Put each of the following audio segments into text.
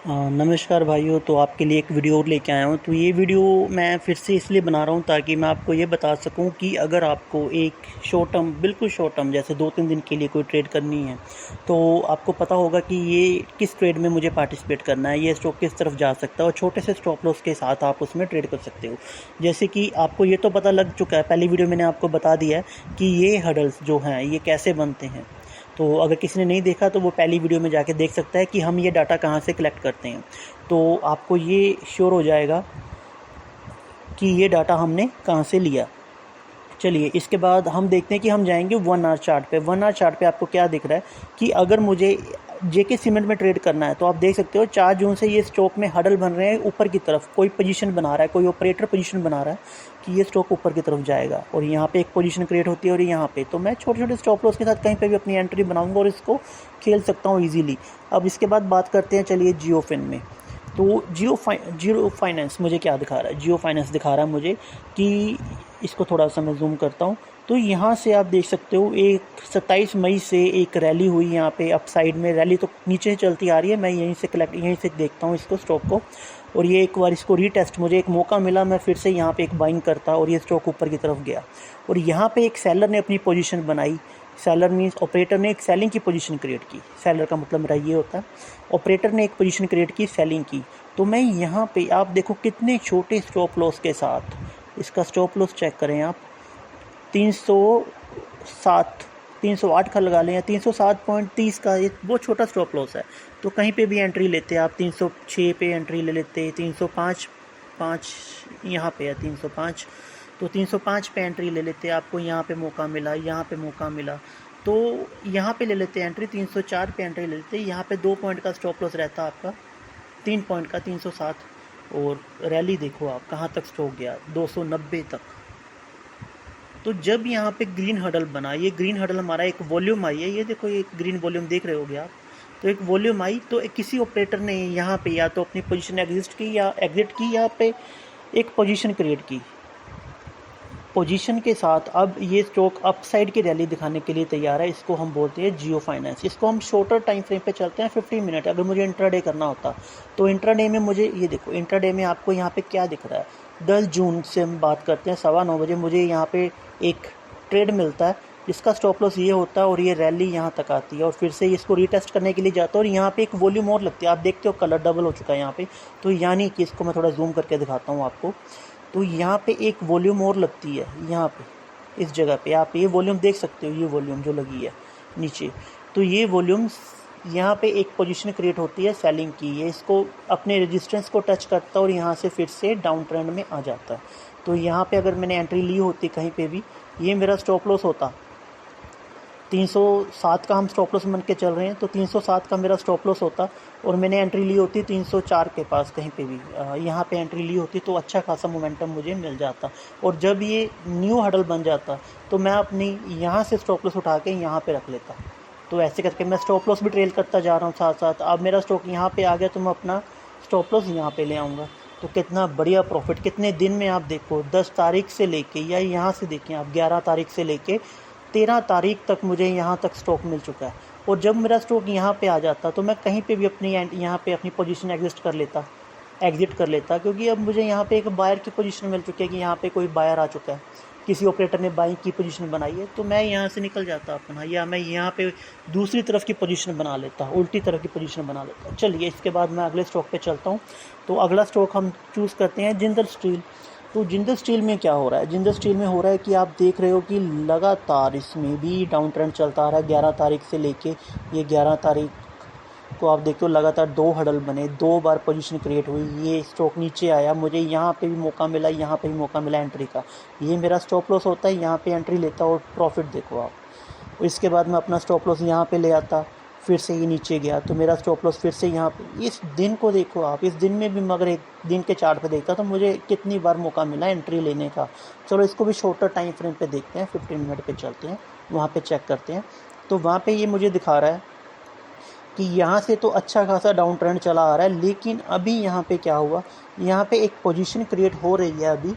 नमस्कार भाइयों। तो आपके लिए एक वीडियो और लेके आया हूँ। तो ये वीडियो मैं फिर से इसलिए बना रहा हूँ ताकि मैं आपको ये बता सकूँ कि अगर आपको एक शॉर्ट टर्म, बिल्कुल शॉर्ट टर्म जैसे 2-3 दिन के लिए कोई ट्रेड करनी है, तो आपको पता होगा कि ये किस ट्रेड में मुझे पार्टिसिपेट करना है, ये स्टॉक किस तरफ जा सकता है और छोटे से स्टॉप लॉस के साथ आप उसमें ट्रेड कर सकते हो। जैसे कि आपको ये तो पता लग चुका है, पहली वीडियो मैंने आपको बता दिया है कि ये हडल्स जो हैं ये कैसे बनते हैं। तो अगर किसी ने नहीं देखा तो वो पहली वीडियो में जाके देख सकता है कि हम ये डाटा कहाँ से कलेक्ट करते हैं। तो आपको ये श्योर हो जाएगा कि ये डाटा हमने कहाँ से लिया। चलिए इसके बाद हम देखते हैं कि हम जाएंगे 1 आवर चार्ट पे। 1 आवर चार्ट पे आपको क्या दिख रहा है कि अगर मुझे जेके सीमेंट में ट्रेड करना है तो आप देख सकते हो 4 जून से ये स्टॉक में हडल बन रहे हैं ऊपर की तरफ। कोई पोजीशन बना रहा है, कोई ऑपरेटर पोजीशन बना रहा है कि ये स्टॉक ऊपर की तरफ जाएगा और यहाँ पे एक पोजीशन क्रिएट होती है और यहाँ पे तो मैं छोटे छोटे स्टॉप लॉस के साथ कहीं पे भी अपनी एंट्री बनाऊंगा और इसको खेल सकता हूँ ईजिली। अब इसके बाद बात करते हैं चलिए जियोफिन में। तो जियो फाइनेंस मुझे क्या दिखा रहा है, जियो फाइनेंस दिखा रहा है मुझे कि इसको थोड़ा सा मैं जूम करता हूँ। तो यहाँ से आप देख सकते हो एक 27 मई से एक रैली हुई यहाँ पे अप साइड में। रैली तो नीचे चलती आ रही है, मैं यहीं से देखता हूँ इसको स्टॉक को। और ये एक बार इसको रीटेस्ट, मुझे एक मौका मिला, मैं फिर से यहाँ पे एक बाइंग करता और ये स्टॉक ऊपर की तरफ गया। और यहाँ पे एक सेलर ने अपनी पोजीशन बनाई। सेलर मीन्स ऑपरेटर ने एक सेलिंग की पोजीशन क्रिएट की। सेलर का मतलब मेरा ये होता है, ऑपरेटर ने एक पोजीशन क्रिएट की सेलिंग की। तो मैं यहाँ पे आप देखो कितने छोटे स्टॉप लॉस के साथ, इसका स्टॉप लॉस चेक करें आप, 307 308 का लगा लें या 307.30 का, ये बहुत छोटा स्टॉप लॉस है। तो कहीं पे भी एंट्री लेते आप 306 पे एंट्री ले लेते, 305 यहाँ पे है 305, तो 305 पे एंट्री ले लेते, आपको यहाँ पे मौका मिला, यहाँ पे मौका मिला तो यहाँ पे ले लेते एंट्री, 304 पे एंट्री ले लेते। यहाँ पे 2 पॉइंट का स्टॉप लॉस रहता आपका, 3 पॉइंट का 307। और रैली देखो आप कहाँ तक स्टॉक गया, 290 तक। तो जब यहाँ पे ग्रीन हडल बना, ये ग्रीन हडल हमारा एक वॉल्यूम आई है, ये देखो ये ग्रीन वॉल्यूम देख रहे होगे आप। तो एक वॉल्यूम आई तो किसी ऑपरेटर ने यहाँ पे या तो अपनी पोजीशन एग्जिट की या पे एक पोजीशन क्रिएट की। पोजीशन के साथ अब ये स्टॉक अपसाइड की रैली दिखाने के लिए तैयार है। इसको हम बोलते हैं जियो फाइनेंस। इसको हम शॉर्टर टाइम फ्रेम पे चलते हैं, 15 मिनट। अगर मुझे इंट्राडे करना होता तो इंट्राडे में मुझे ये देखो, इंट्राडे में आपको यहाँ पे क्या दिख रहा है, 10 जून से हम बात करते हैं, 9:15 बजे मुझे यहाँ पे एक ट्रेड मिलता है जिसका स्टॉप लॉस ये होता है और ये रैली यहाँ तक आती है और फिर से इसको रीटेस्ट करने के लिए जाता है और यहाँ पे एक वॉल्यूम और लगती है। आप देखते हो कलर डबल हो चुका है यहाँ पे। तो यानी कि इसको मैं थोड़ा जूम करके दिखाता हूँ आपको। तो यहाँ पे एक वॉल्यूम और लगती है, यहाँ पे इस जगह पे आप ये वॉल्यूम देख सकते हो, ये वॉल्यूम जो लगी है नीचे। तो ये वॉल्यूम यहाँ पे एक पोजीशन क्रिएट होती है सेलिंग की, ये इसको अपने रेजिस्टेंस को टच करता है और यहाँ से फिर से डाउन ट्रेंड में आ जाता है। तो यहाँ पे अगर मैंने एंट्री ली होती कहीं पे भी, ये मेरा स्टॉप लॉस होता 307 का, हम स्टॉप लॉस मान के चल रहे हैं तो 307 का मेरा स्टॉप लॉस होता और मैंने एंट्री ली होती 304 के पास कहीं पे भी, यहाँ पे एंट्री ली होती तो अच्छा खासा मोमेंटम मुझे मिल जाता। और जब ये न्यू हडल बन जाता तो मैं अपनी यहाँ से स्टॉप लॉस उठा के यहाँ पे रख लेता। तो ऐसे करके मैं स्टॉप लॉस भी ट्रेल करता जा रहा हूँ साथ साथ। अब मेरा स्टॉक यहाँ पे आ गया तो मैं अपना स्टॉप लॉस यहाँ पे ले आऊँगा। तो कितना बढ़िया प्रॉफिट, कितने दिन में आप देखो, 10 तारीख से लेके, या यहाँ से देखें आप 11 तारीख से लेके 13 तारीख तक मुझे यहाँ तक स्टॉक मिल चुका है। और जब मेरा स्टॉक यहाँ पे आ जाता तो मैं कहीं पे भी अपनी यहाँ पे अपनी पोजीशन एग्जिट कर लेता क्योंकि अब मुझे यहाँ पे एक बायर की पोजीशन मिल चुकी है कि यहाँ पे कोई बायर आ चुका है, किसी ऑपरेटर ने बाइंग की पोजीशन बनाई है। तो मैं यहाँ से निकल जाता अपना, या मैं यहाँ पे दूसरी तरफ की पोजीशन बना लेता, उल्टी तरफ की पोजीशन बना लेता। चलिए इसके बाद मैं अगले स्टॉक पे चलता हूँ। तो अगला स्टॉक हम चूज़ करते हैं जिंदल स्टील। तो जिंदल स्टील में क्या हो रहा है, जिंदल स्टील में हो रहा है कि आप देख रहे हो कि लगातार इसमें भी डाउन ट्रेंड चलता आ रहा है। 11 तारीख से लेके ये 11 तारीख को आप देखते हो लगातार 2 हडल बने, 2 बार पोजीशन क्रिएट हुई, ये स्टॉक नीचे आया, मुझे यहाँ पे भी मौका मिला, यहाँ पे भी मौका मिला एंट्री का। ये मेरा स्टॉप लॉस होता है, यहाँ पे एंट्री लेता और प्रॉफिट देखो आप। इसके बाद मैं अपना स्टॉप लॉस यहाँ पे ले आता, फिर से ये नीचे गया तो मेरा स्टॉप लॉस फिर से यहाँ पे। इस दिन को देखो आप, इस दिन में भी मगर एक दिन के चार्ट पे देखता तो मुझे कितनी बार मौका मिला एंट्री लेने का। चलो इसको भी शॉर्टर टाइम फ्रेम पे देखते हैं, 15 मिनट पे चलते हैं, वहाँ पे चेक करते हैं। तो वहाँ पे ये मुझे दिखा रहा है कि यहाँ से तो अच्छा खासा डाउन ट्रेंड चला आ रहा है, लेकिन अभी यहाँ पे क्या हुआ, यहाँ पे एक पोजीशन क्रिएट हो रही है अभी।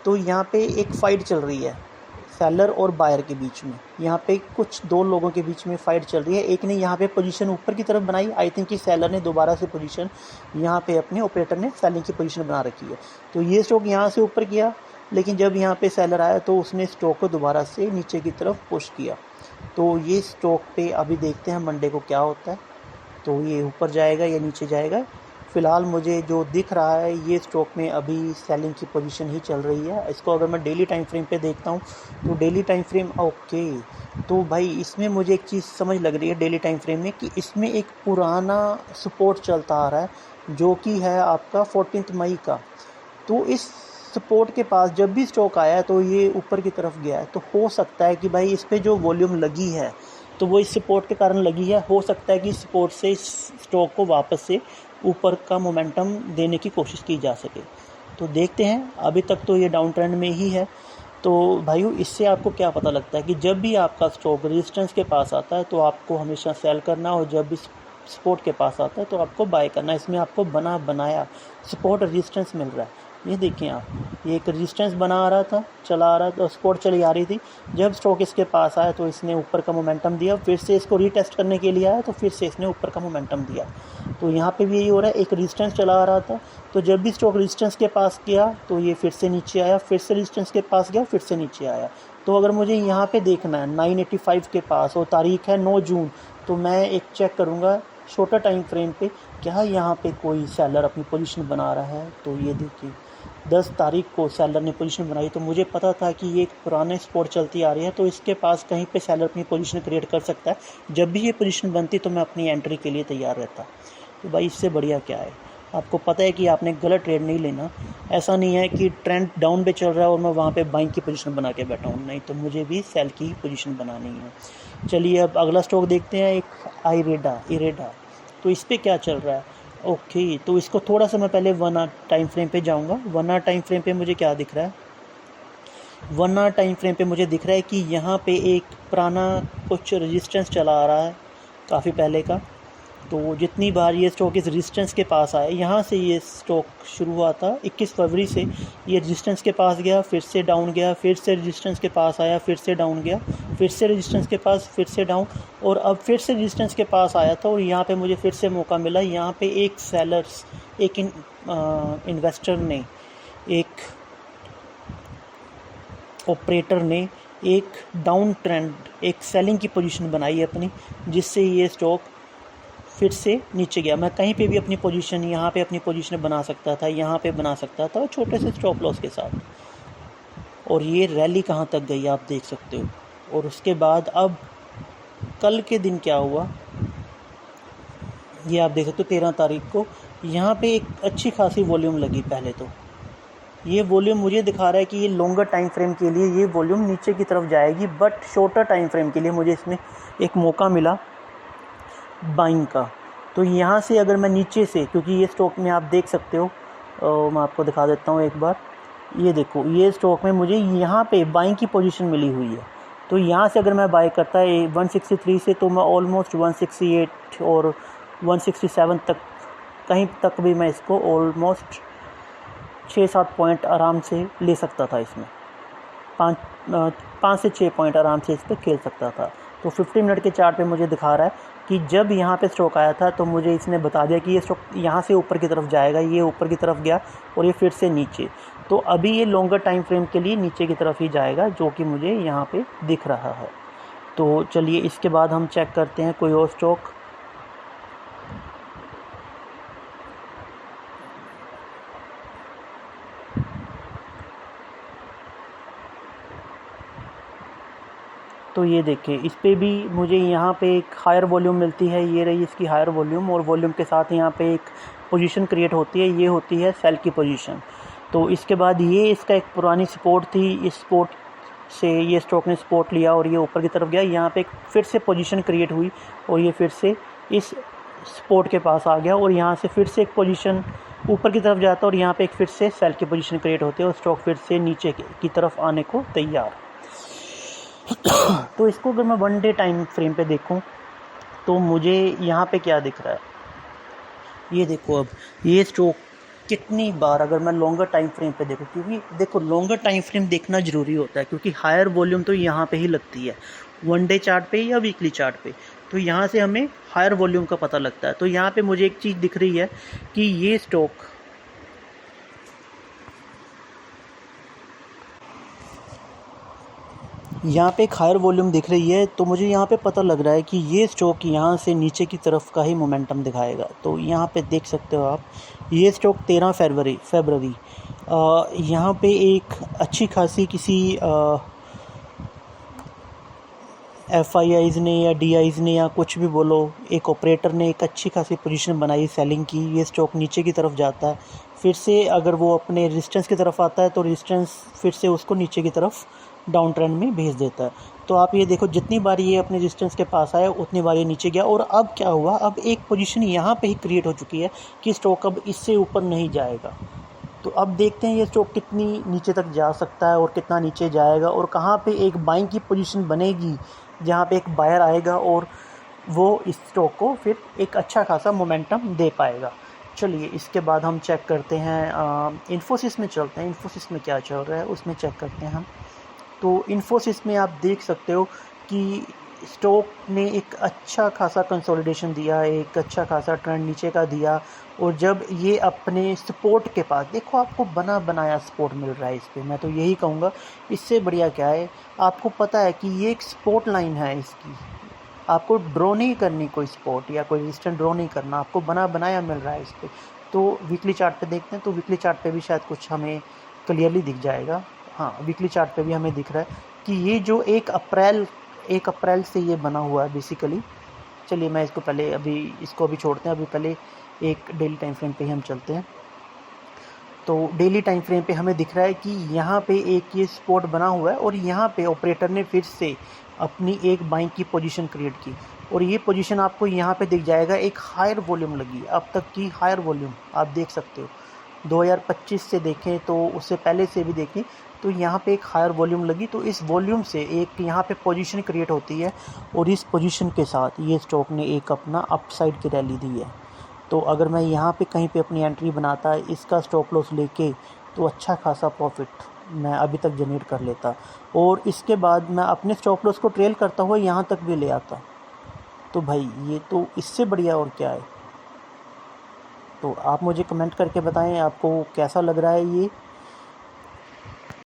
तो यहाँ पे एक फाइट चल रही है सेलर और बायर के बीच में। यहाँ पे कुछ दो लोगों के बीच में फ़ाइट चल रही है। एक ने यहाँ पे पोजीशन ऊपर की तरफ बनाई, आई थिंक कि सेलर ने दोबारा से पोजीशन यहाँ पे अपने ऑपरेटर ने सेलिंग की पोजीशन बना रखी है। तो ये स्टॉक यहाँ से ऊपर किया, लेकिन जब यहाँ पे सेलर आया तो उसने स्टॉक को दोबारा से नीचे की तरफ पुश किया। तो ये स्टॉक पे अभी देखते हैं मंडे को क्या होता है, तो ये ऊपर जाएगा या नीचे जाएगा। फ़िलहाल मुझे जो दिख रहा है ये स्टॉक में अभी सेलिंग की पोजीशन ही चल रही है। इसको अगर मैं डेली टाइम फ्रेम पे देखता हूँ तो डेली टाइम फ्रेम ओके, तो भाई इसमें मुझे एक चीज़ समझ लग रही है डेली टाइम फ्रेम में कि इसमें एक पुराना सपोर्ट चलता आ रहा है जो कि है आपका 14 मई का। तो इस सपोर्ट के पास जब भी स्टॉक आया है तो ये ऊपर की तरफ गया है, तो हो सकता है कि भाई इस पर जो वॉल्यूम लगी है तो वो इस सपोर्ट के कारण लगी है। हो सकता है कि सपोर्ट से इस स्टॉक को वापस से ऊपर का मोमेंटम देने की कोशिश की जा सके। तो देखते हैं, अभी तक तो ये डाउन ट्रेंड में ही है। तो भाइयों, इससे आपको क्या पता लगता है कि जब भी आपका स्टॉक रेजिस्टेंस के पास आता है तो आपको हमेशा सेल करना, और जब भी सपोर्ट के पास आता है तो आपको बाय करना। इसमें आपको बनाया सपोर्ट रेजिस्टेंस मिल रहा है। ये देखिए आप, ये एक रेजिस्टेंस बना आ रहा था, चला आ रहा था, सपोर्ट चली आ रही थी। जब स्टॉक इसके पास आया तो इसने ऊपर का मोमेंटम दिया, फिर से इसको रीटेस्ट करने के लिए आया तो फिर से इसने ऊपर का मोमेंटम दिया। तो यहाँ पे भी यही हो रहा है, एक रेजिस्टेंस चला आ रहा था, तो जब भी स्टॉक रेजिस्टेंस के पास गया तो ये फिर से नीचे आया, फिर से रेजिस्टेंस के पास गया, फिर से नीचे आया। तो अगर मुझे यहाँ पे देखना है 985 के पास और तारीख है 9 जून, तो मैं एक चेक करूँगा शॉर्टर टाइम फ्रेम पे, क्या यहाँ पे कोई सेलर अपनी पोजीशन बना रहा है। तो ये देखिए 10 तारीख को सेलर ने पोजीशन बनाई, तो मुझे पता था कि ये एक पुराने सपोर्ट चलती आ रही है, तो इसके पास कहीं पे सेलर अपनी पोजीशन क्रिएट कर सकता है। जब भी ये पोजीशन बनती तो मैं अपनी एंट्री के लिए तैयार रहता। तो भाई इससे बढ़िया क्या है, आपको पता है कि आपने गलत ट्रेड नहीं लेना। ऐसा नहीं है कि ट्रेंड डाउन पे चल रहा है और मैं वहाँ पे बाइंग की पोजीशन बना के बैठा हूँ, नहीं, तो मुझे भी सेल की पोजीशन बनानी है। चलिए अब अगला स्टॉक देखते हैं, एक इरेडा। तो इस पर क्या चल रहा है, ओके। तो इसको थोड़ा सा मैं पहले 1 आवर टाइम फ्रेम पे जाऊंगा। 1 आवर टाइम फ्रेम पे मुझे क्या दिख रहा है, 1 आवर टाइम फ्रेम पे मुझे दिख रहा है कि यहाँ पे एक पुराना कुछ रेजिस्टेंस चला आ रहा है काफ़ी पहले का। तो जितनी बार ये स्टॉक इस रेजिस्टेंस के पास आया, यहाँ से ये स्टॉक शुरू हुआ था 21 फरवरी से, ये रेजिस्टेंस के पास गया, फिर से डाउन गया, फिर से रेजिस्टेंस के पास आया, फिर से डाउन गया, फिर से रेजिस्टेंस के पास, फिर से डाउन, और अब फिर से रेजिस्टेंस के पास आया था। और यहाँ पे मुझे फिर से मौका मिला। यहाँ पे एक सेलर्स, एक इन्वेस्टर ने, एक ऑपरेटर ने एक डाउन ट्रेंड, एक सेलिंग की पोजीशन बनाई अपनी, जिससे ये स्टॉक फिर से नीचे गया। मैं कहीं पे भी अपनी पोजीशन, यहाँ पे अपनी पोजीशन बना सकता था, यहाँ पे बना सकता था छोटे से स्टॉप लॉस के साथ। और ये रैली कहाँ तक गई आप देख सकते हो। और उसके बाद अब कल के दिन क्या हुआ ये आप देख सकते हो। 13 तारीख को यहाँ पे एक अच्छी खासी वॉल्यूम लगी। पहले तो ये वॉल्यूम मुझे दिखा रहा है कि ये लॉन्गर टाइम फ्रेम के लिए ये वॉल्यूम नीचे की तरफ जाएगी, बट शॉर्टर टाइम फ्रेम के लिए मुझे इसमें एक मौका मिला बाइंग का। तो यहाँ से अगर मैं नीचे से, क्योंकि ये स्टॉक में आप देख सकते हो, मैं आपको दिखा देता हूँ एक बार। ये देखो, ये स्टॉक में मुझे यहाँ पे बाइंग की पोजीशन मिली हुई है। तो यहाँ से अगर मैं बाय करता है 163 से, तो मैं ऑलमोस्ट 168 और 167 तक, कहीं तक भी मैं इसको ऑलमोस्ट 6-7 पॉइंट आराम से ले सकता था। इसमें 5 से 6 पॉइंट आराम से इस पर खेल सकता था। तो 50 मिनट के चार्ट पे मुझे दिखा रहा है कि जब यहाँ पे स्टॉक आया था तो मुझे इसने बता दिया कि ये स्टॉक यहाँ से ऊपर की तरफ जाएगा। ये ऊपर की तरफ गया और ये फिर से नीचे। तो अभी ये लॉन्गर टाइम फ्रेम के लिए नीचे की तरफ ही जाएगा, जो कि मुझे यहाँ पे दिख रहा है। तो चलिए इसके बाद हम चेक करते हैं कोई और स्टॉक। तो ये देखिए, इस पे भी मुझे यहाँ पे एक हायर वॉल्यूम मिलती है। ये रही इसकी हायर वॉल्यूम, और वॉल्यूम के साथ यहाँ पे एक पोजीशन क्रिएट होती है, ये होती है सेल की पोजीशन। तो इसके बाद ये इसका एक पुरानी सपोर्ट थी, इस सपोर्ट से ये स्टॉक ने सपोर्ट लिया और ये ऊपर की तरफ गया। यहाँ पे फिर से पोजीशन क्रिएट हुई और ये फिर से इस सपोर्ट के पास आ गया, और यहाँ से फिर से एक पोजीशन ऊपर की तरफ जाता है और यहाँ पे एक फिर से सेल की पोजीशन क्रिएट होती है और स्टॉक फिर से नीचे की तरफ आने को तैयार। तो इसको अगर मैं 1 डे टाइम फ्रेम पे देखूं तो मुझे यहाँ पे क्या दिख रहा है, ये देखो। अब ये स्टॉक कितनी बार अगर मैं लॉन्गर टाइम फ्रेम पे देखूँ, क्योंकि देखो लॉन्गर टाइम फ्रेम देखना ज़रूरी होता है, क्योंकि हायर वॉल्यूम तो यहाँ पे ही लगती है, वन डे चार्ट पे या वीकली चार्ट पे। तो यहाँ से हमें हायर वॉल्यूम का पता लगता है। तो यहाँ पे मुझे एक चीज़ दिख रही है कि ये स्टॉक यहाँ पे एक हायर वॉल्यूम दिख रही है, तो मुझे यहाँ पे पता लग रहा है कि ये स्टॉक यहाँ से नीचे की तरफ का ही मोमेंटम दिखाएगा। तो यहाँ पे देख सकते हो आप, ये स्टॉक 13 फरवरी यहाँ पे एक अच्छी खासी किसी FIIs ने या DIs ने या कुछ भी बोलो, एक ऑपरेटर ने एक अच्छी खासी पोजीशन बनाई सेलिंग की। ये स्टॉक नीचे की तरफ जाता है, फिर से अगर वो अपने रेजिस्टेंस की तरफ आता है तो रेजिस्टेंस फिर से उसको नीचे की तरफ डाउन ट्रेंड में भेज देता है। तो आप ये देखो, जितनी बार ये अपने रेजिस्टेंस के पास आया उतनी बार ये नीचे गया। और अब क्या हुआ, अब एक पोजीशन यहाँ पे ही क्रिएट हो चुकी है कि स्टॉक अब इससे ऊपर नहीं जाएगा। तो अब देखते हैं ये स्टॉक कितनी नीचे तक जा सकता है और कितना नीचे जाएगा, और कहाँ पे एक बाइंग की पोजीशन बनेगी जहाँ पे एक बायर आएगा और वो इस स्टॉक को फिर एक अच्छा खासा मोमेंटम दे पाएगा। चलिए इसके बाद हम चेक करते हैं, इन्फोसिस में चलते हैं। इन्फोसिस में क्या चल रहा है उसमें चेक करते हैं हम। तो इन्फोसिस में आप देख सकते हो कि स्टॉक ने एक अच्छा खासा कंसोलिडेशन दिया, एक अच्छा खासा ट्रेंड नीचे का दिया, और जब ये अपने सपोर्ट के पास, देखो आपको बना बनाया सपोर्ट मिल रहा है इस पे, मैं तो यही कहूँगा इससे बढ़िया क्या है। आपको पता है कि ये एक सपोर्ट लाइन है इसकी, आपको ड्रॉ नहीं करनी कोई सपोर्ट या कोई रेजिस्टेंस ड्रॉ नहीं करना, आपको बना बनाया मिल रहा है इस पर। तो वीकली चार्ट पे देखते हैं, तो वीकली चार्ट पे भी शायद कुछ हमें क्लियरली दिख जाएगा। हाँ, वीकली चार्ट पे भी हमें दिख रहा है कि ये जो 1 अप्रैल से ये बना हुआ है बेसिकली। चलिए मैं इसको पहले इसको छोड़ते हैं, अभी पहले एक डेली टाइम फ्रेम पे ही हम चलते हैं। तो डेली टाइम फ्रेम पे हमें दिख रहा है कि यहाँ पे एक ये सपोर्ट बना हुआ है, और यहाँ पे ऑपरेटर ने फिर से अपनी एक बाइंग की पोजीशन क्रिएट की, और ये पोजीशन आपको यहाँ पे दिख जाएगा। एक हायर वॉल्यूम लगी, अब तक की हायर वॉल्यूम आप देख सकते हो। 2025 से देखें तो उससे पहले से भी देखें तो यहाँ पे एक हायर वॉल्यूम लगी, तो इस वॉल्यूम से एक यहाँ पे पोजीशन क्रिएट होती है, और इस पोजीशन के साथ ये स्टॉक ने एक अपना अपसाइड की रैली दी है। तो अगर मैं यहाँ पे कहीं पे अपनी एंट्री बनाता, इसका स्टॉप लॉस लेके, तो अच्छा खासा प्रॉफिट मैं अभी तक जनरेट कर लेता, और इसके बाद मैं अपने स्टॉप लॉस को ट्रेल करता हुआ यहाँ तक भी ले आता। तो भाई ये तो इससे बढ़िया और क्या है। तो आप मुझे कमेंट करके बताएं आपको कैसा लग रहा है ये।